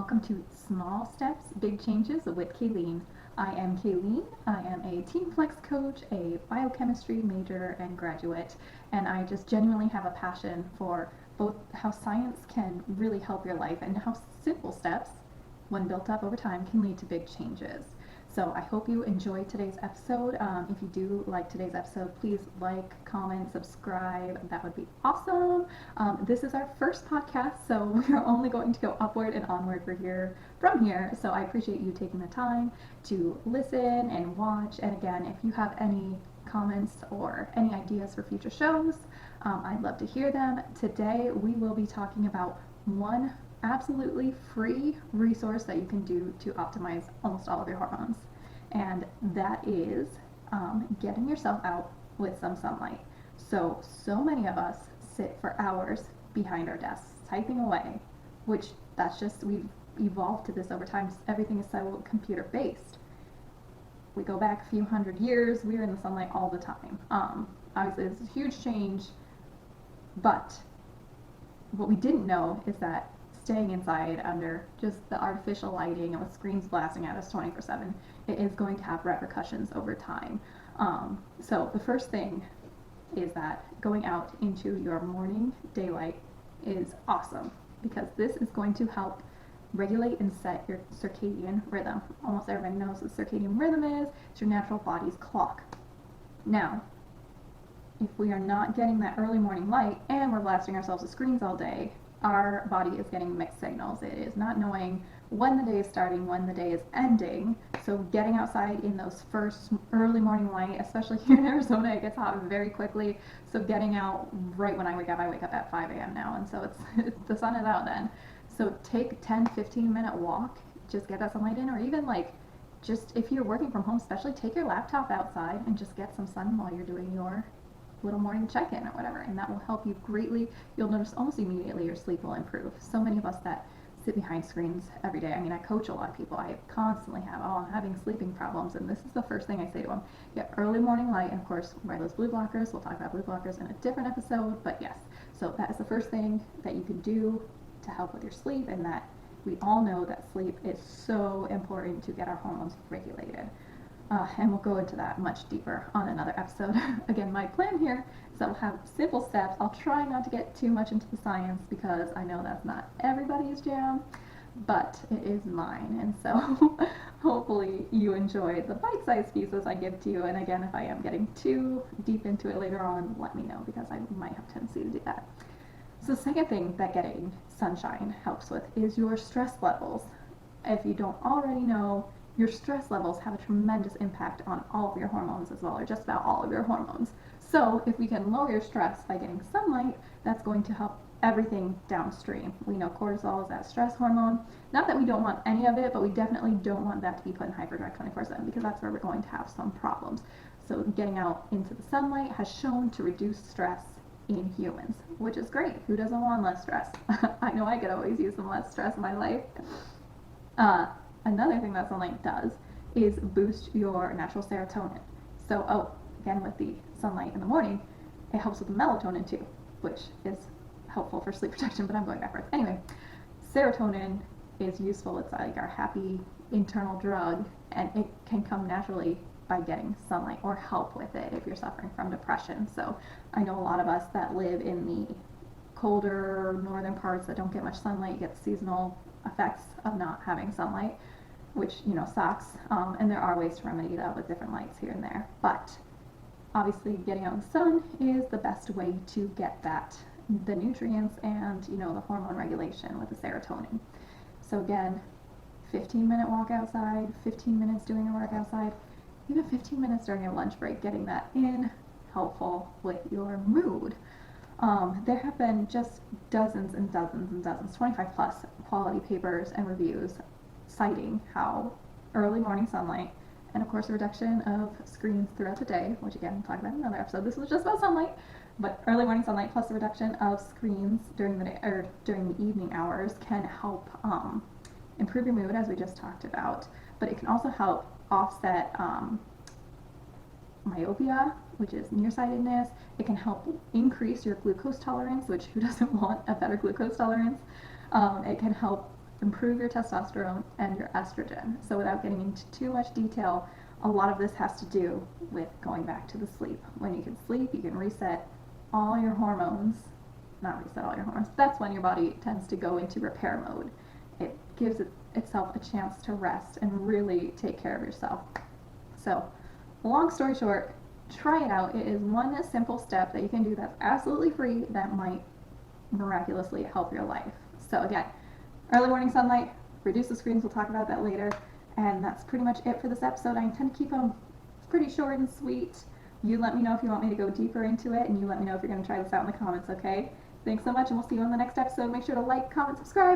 welcome to Small Steps, Big Changes with Kayleen. I am Kayleen. I am a Team Flex coach, a biochemistry major and graduate, and I just genuinely have a passion for both how science can really help your life and how simple steps, when built up over time, can lead to big changes. So I hope you enjoy today's episode. If you do like today's episode, please like, comment, subscribe. That would be awesome. This is our first podcast, so we're only going to go upward and onward from here. So I appreciate you taking the time to listen and watch. And again, if you have any comments or any ideas for future shows, I'd love to hear them. Today we will be talking about one absolutely free resource that you can do to optimize almost all of your hormones, and that is getting yourself out with some sunlight. So many of us sit for hours behind our desks typing away, which that's just, we've evolved to this over time. Everything is so computer based. We go back a few hundred years, we were in the sunlight all the time. Obviously it's a huge change, but what we didn't know is that staying inside under just the artificial lighting and with screens blasting at us 24/7, it is going to have repercussions over time. So the first thing is that going out into your morning daylight is awesome, because this is going to help regulate and set your circadian rhythm. Almost everybody knows what circadian rhythm is. It's your natural body's clock. Now, if we are not getting that early morning light and we're blasting ourselves with screens all day, our body is getting mixed signals. It is not knowing when the day is starting, when the day is ending. So getting outside in those first early morning light, especially here in Arizona, it gets hot very quickly. So getting out right when I wake up at 5 a.m. now, and so it's the sun is out then. So take 10-15 minute walk, just get that sunlight in, or even just if you're working from home, especially take your laptop outside and just get some sun while you're doing your little morning check-in or whatever, and that will help you greatly. You'll notice almost immediately your sleep will improve. So many of us that sit behind screens every day, I mean, I coach a lot of people, I constantly have, I'm having sleeping problems, and this is the first thing I say to them: get early morning light, and of course wear those blue blockers. We'll talk about blue blockers in a different episode, but yes, so that is the first thing that you can do to help with your sleep, and that we all know that sleep is so important to get our hormones regulated. And we'll go into that much deeper on another episode. Again, my plan here is that we'll have simple steps. I'll try not to get too much into the science, because I know that's not everybody's jam, but it is mine. And so hopefully you enjoy the bite-sized pieces I give to you. And again, if I am getting too deep into it later on, let me know, because I might have a tendency to do that. So the second thing that getting sunshine helps with is your stress levels. If you don't already know, your stress levels have a tremendous impact on all of your hormones as well, or just about all of your hormones. So if we can lower your stress by getting sunlight, that's going to help everything downstream. We know cortisol is that stress hormone. Not that we don't want any of it, but we definitely don't want that to be put in hyperdrive 24/7, because that's where we're going to have some problems. So getting out into the sunlight has shown to reduce stress in humans, which is great. Who doesn't want less stress? I know I could always use some less stress in my life. Another thing that sunlight does is boost your natural serotonin. So, again, with the sunlight in the morning, it helps with the melatonin too, which is helpful for sleep protection, but I'm going backwards. Anyway, serotonin is useful. It's like our happy internal drug, and it can come naturally by getting sunlight, or help with it if you're suffering from depression. So I know a lot of us that live in the colder northern parts that don't get much sunlight, get seasonal effects of not having sunlight, which sucks, and there are ways to remedy that with different lights here and there. But obviously getting out in the sun is the best way to get the nutrients and the hormone regulation with the serotonin. So again, 15-minute walk outside, 15 minutes doing your work outside, even 15 minutes during your lunch break, getting that in, helpful with your mood. There have been just dozens and dozens and dozens, 25 plus quality papers and reviews citing how early morning sunlight, and of course a reduction of screens throughout the day, which again we'll talk about in another episode. This was just about sunlight, but early morning sunlight plus the reduction of screens during the day or during the evening hours can help improve your mood, as we just talked about. But it can also help offset myopia, which is nearsightedness. It can help increase your glucose tolerance, which who doesn't want a better glucose tolerance? It can help improve your testosterone and your estrogen. So without getting into too much detail, a lot of this has to do with going back to the sleep. When you can sleep, you can reset all your hormones. Not reset all your hormones. That's when your body tends to go into repair mode. It gives itself a chance to rest and really take care of yourself. So, long story short, try it out. It is one simple step that you can do that's absolutely free that might miraculously help your life. So again, early morning sunlight, reduce the screens, we'll talk about that later. And that's pretty much it for this episode. I intend to keep them pretty short and sweet. You let me know if you want me to go deeper into it, and you let me know if you're going to try this out in the comments, okay? Thanks so much, and we'll see you on the next episode. Make sure to like, comment, subscribe.